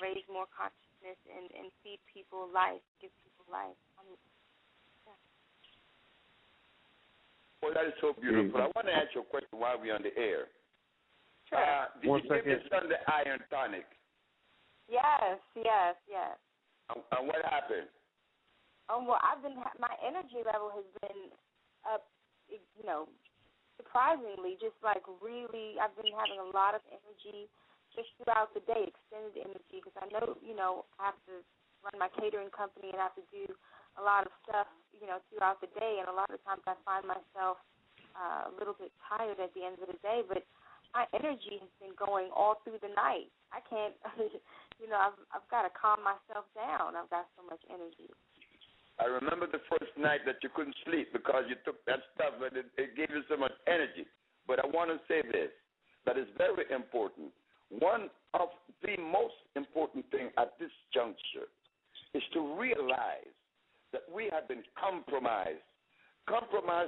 raise more consciousness and feed people life, give people life. Yeah. Well, that is so beautiful. I want to ask you a question while we're on the air. Sure. Did you give your son the iron tonic? Yes. And what happened? Well, my energy level has been up, surprisingly, just like really, I've been having a lot of energy just throughout the day, extended energy, because I know, I have to run my catering company and I have to do a lot of stuff, throughout the day, and a lot of times I find myself a little bit tired at the end of the day, but my energy has been going all through the night. I can't, I've got to calm myself down. I've got so much energy. I remember the first night that you couldn't sleep because you took that stuff and it gave you so much energy. But I want to say this, that is very important. One of the most important things at this juncture is to realize that we have been compromised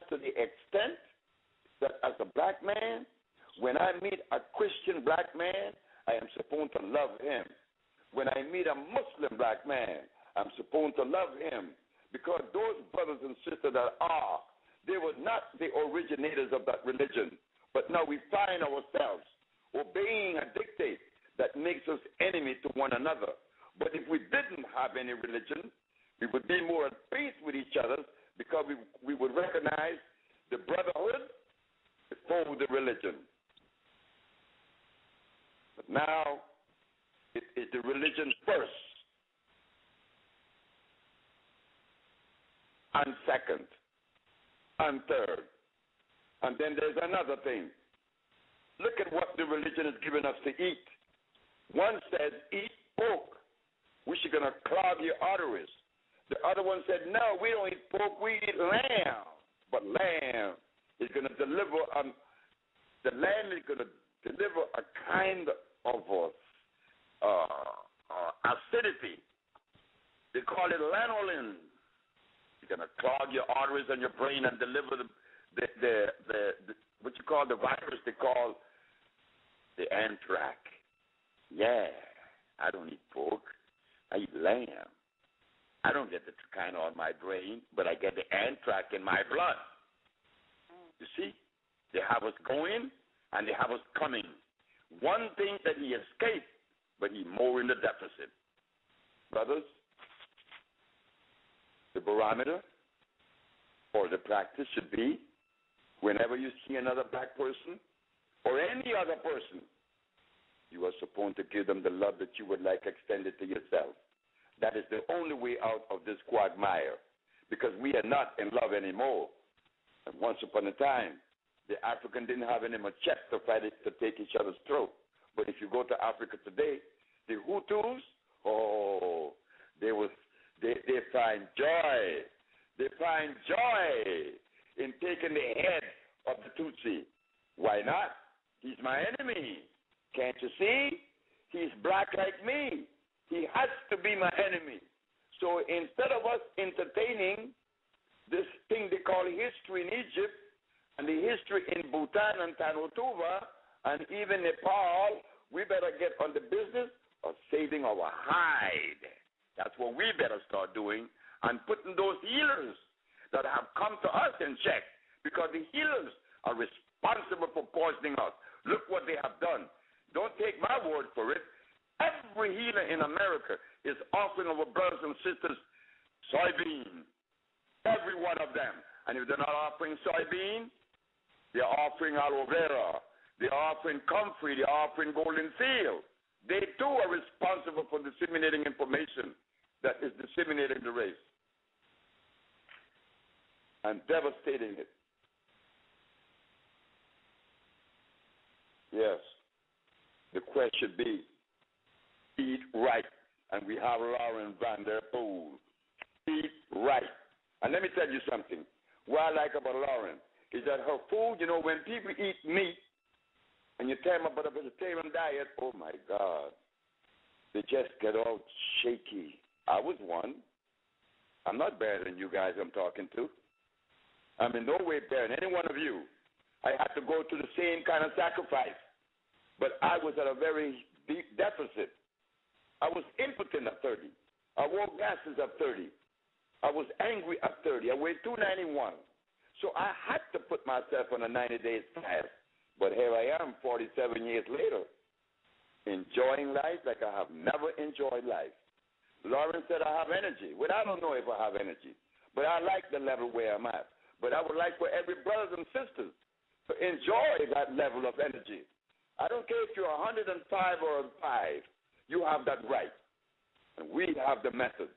to the extent that as a black man, when I meet a Christian black man, I am supposed to love him. When I meet a Muslim black man, I'm supposed to love him. Because those brothers and sisters they were not the originators of that religion. But now we find ourselves obeying a dictate that makes us enemy to one another. But if we didn't have any religion, we would be more at peace with each other because we would recognize the brotherhood before the religion. But now it is the religion first. And second, and third. And then there's another thing. Look at what the religion has given us to eat. One says, eat pork, which is going to clog your arteries. The other one said, no, we don't eat pork, we eat lamb. But lamb is going to deliver, the lamb is going to deliver a kind of acidity. They call it lanolin. It's going to clog your arteries and your brain and deliver the what you call the virus they call the anthrax. Yeah, I don't eat pork. I eat lamb. I don't get the kind on my brain, but I get the anthrax in my blood. You see, they have us going and they have us coming. One thing that he escaped, but he's more in the deficit. Brothers, the barometer or the practice should be whenever you see another black person or any other person, you are supposed to give them the love that you would like extended to yourself. That is the only way out of this quagmire, because we are not in love anymore. And once upon a time, the African didn't have any machete to fight it, to take each other's throat. But if you go to Africa today, the Hutus, they find joy. They find joy in taking the head of the Tutsi. Why not? He's my enemy. Can't you see? He's black like me. He has to be my enemy. So instead of us entertaining this thing they call history in Egypt and the history in Bhutan and Tanotova and even Nepal, we better get on the business of saving our hide. That's what we better start doing, and putting those healers that have come to us in check, because the healers are responsible for poisoning us. Look what they have done. Don't take my word for it. Every healer in America is offering our brothers and sisters soybean. Every one of them. And if they're not offering soybean, they're offering aloe vera. They're offering comfrey. They're offering golden seal. They too are responsible for disseminating information that is disseminating the race and devastating it. Yes. The question should be, eat right. And we have Lauren Van Der Poel. Eat right. And let me tell you something. What I like about Lauren is that her food, when people eat meat, and you tell them about a vegetarian diet, oh, my God, they just get all shaky. I was one. I'm not better than you guys I'm talking to. I'm in no way better than any one of you. I had to go through the same kind of sacrifice. But I was at a very deep deficit. I was impotent at 30. I wore glasses at 30. I was angry at 30. I weighed 291. So I had to put myself on a 90-day fast. But here I am 47 years later, enjoying life like I have never enjoyed life. Lauren said I have energy. Well, I don't know if I have energy, but I like the level where I'm at. But I would like for every brothers and sisters to enjoy that level of energy. I don't care if you're 105 or 5. You have that right. And we have the method.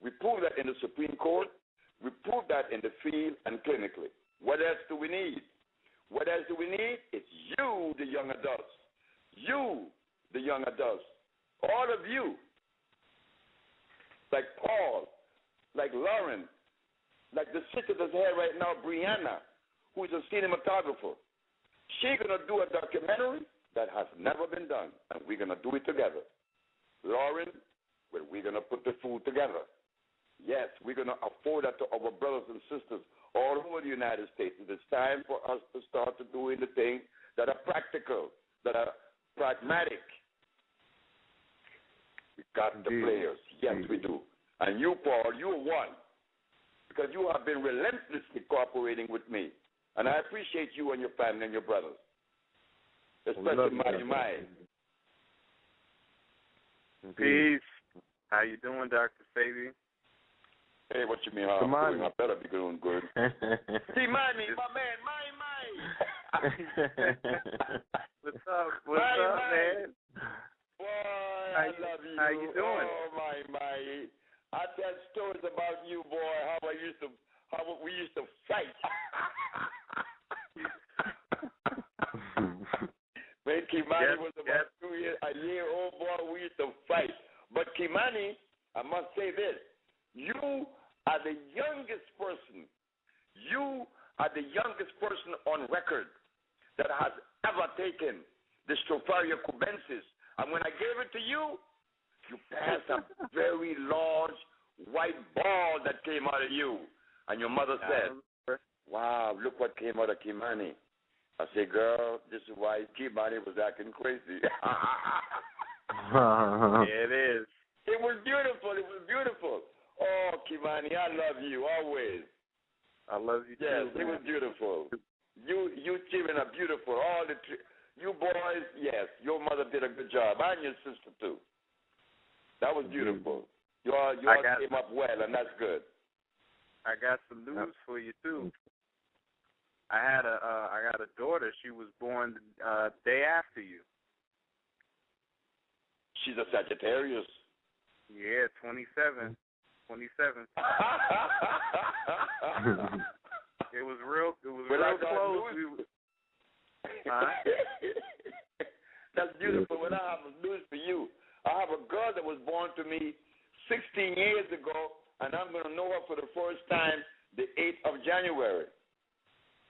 We prove that in the Supreme Court. We prove that in the field and clinically. What else do we need? What else do we need? It's you, the young adults. You, the young adults. All of you. Like Paul, like Lauren, like the sister that's here right now, Brianna, who is a cinematographer. She's going to do a documentary that has never been done, and we're going to do it together. Lauren, well, we're going to put the food together. Yes, we're going to afford that to our brothers and sisters all over the United States. It is time for us to start to doing the things that are practical, that are pragmatic. We got the players. Yes, we do. And you, Paul, you are one, because you have been relentlessly cooperating with me. And I appreciate you and your family and your brothers, especially my. Peace. How you doing, Dr. Sebi? Hey, what you mean? How I'm doing? I better be doing good. See, my man. What's up? What's up, man? Boy, I love you. How you doing? Oh, my. I tell stories about you, boy, how we used to fight. When Kimani was about 2 years, a year old boy, we used to fight. But Kimani, I must say this, you are the youngest person. You are the youngest person on record that has ever taken the Stropharia cubensis. And when I gave it to you, you passed a very large white ball that came out of you. And your mother said, wow, look what came out of Kimani. I said, girl, this is why Kimani was acting crazy. Yeah, it is. It was beautiful. It was beautiful. Oh, Kimani, I love you always. I love you yes, too. Yes, it was beautiful. You children are beautiful. You boys, yes, your mother did a good job, and your sister too. That was beautiful. You all came up well, and that's good. I got some news for you too. I got a daughter. She was born the day after you. She's a Sagittarius. Yeah, 27. 27. It was real close. That's beautiful. When I have news for you, I have a girl that was born to me 16 years ago, and I'm going to know her for the first time the 8th of January.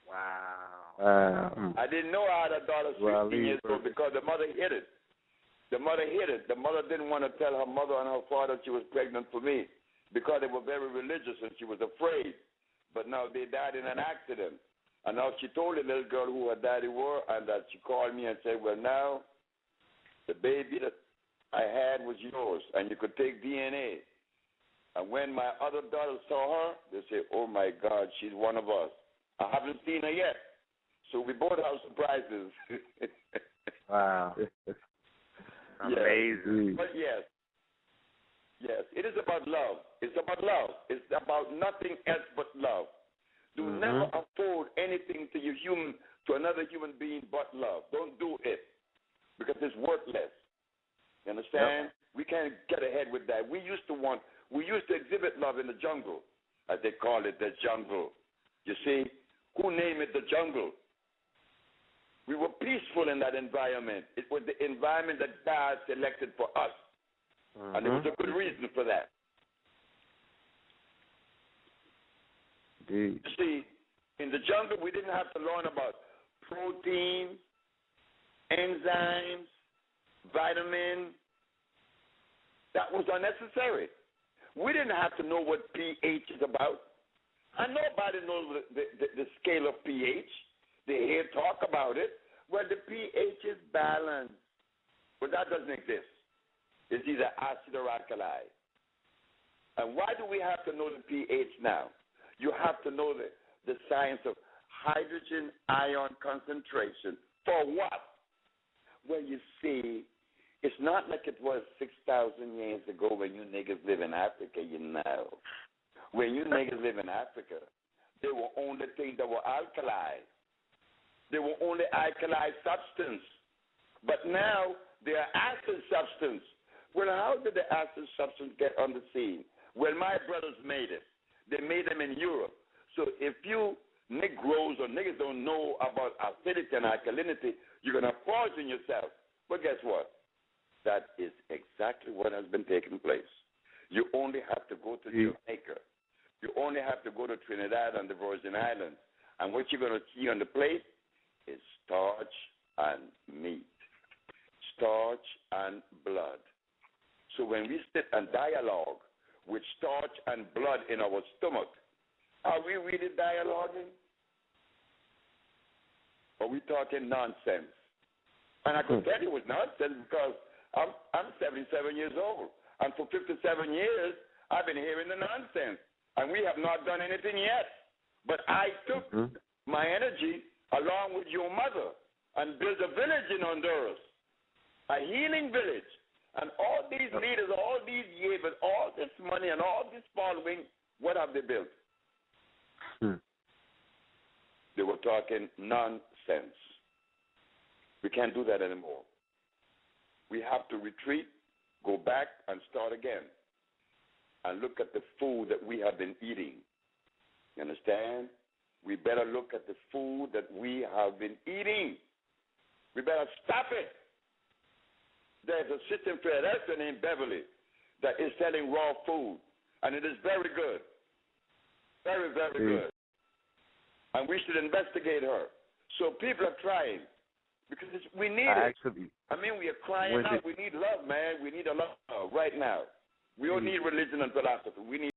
Wow. I didn't know I had a daughter 16 years old because the mother hid it. The mother didn't want to tell her mother and her father she was pregnant for me because they were very religious and she was afraid. But now they died in an accident. And now she told the little girl who her daddy were, and that she called me and said, well, now the baby that I had was yours, and you could take DNA. And when my other daughters saw her, they said, oh, my God, she's one of us. I haven't seen her yet. So we both have surprises. Wow. Amazing. But yes, it is about love. It's about love. It's about nothing else but love. Do never afford anything to another human being but love. Don't do it because it's worthless. You understand? Yep. We can't get ahead with that. We used to exhibit love in the jungle, as they call it, the jungle. You see, who named it the jungle? We were peaceful in that environment. It was the environment that God selected for us. And there was a good reason for that. Indeed. You see, in the jungle, we didn't have to learn about protein, enzymes, vitamins. That was unnecessary. We didn't have to know what pH is about. And nobody knows the scale of pH. They hear talk about it. Well, the pH is balanced. But that doesn't exist. It's either acid or alkali. And why do we have to know the pH now? You have to know the science of hydrogen ion concentration. For what? Well, you see, it's not like it was 6,000 years ago when you niggas live in Africa, you know. When you niggas live in Africa, they were only things that were alkali. They were only alkali substance. But now they are acid substance. Well, how did the acid substance get on the scene? Well, my brothers made it. They made them in Europe. So if you Negroes or niggas don't know about acidity and alkalinity, you're going to poison yourself. But guess what? That is exactly what has been taking place. You only have to go to Jamaica. You only have to go to Trinidad and the Virgin Islands. And what you're going to see on the plate is starch and meat, starch and blood. So when we sit and dialogue with starch and blood in our stomach, are we really dialoguing? Or are we talking nonsense? And I could tell you it was nonsense because I'm 77 years old. And for 57 years, I've been hearing the nonsense. And we have not done anything yet. But I took my energy along with your mother and built a village in Honduras, a healing village. And all these leaders, all these years, with all this money and all this following, what have they built? They were talking nonsense. We can't do that anymore. We have to retreat, go back, and start again. And look at the food that we have been eating. You understand? We better look at the food that we have been eating. We better stop it. There's a city in Philadelphia named Beverly that is selling raw food, and it is very good. Very, very good. And we should investigate her. So people are trying because we need it. I mean, we are crying out. We need love, man. We need a love right now. We don't need religion and philosophy. We need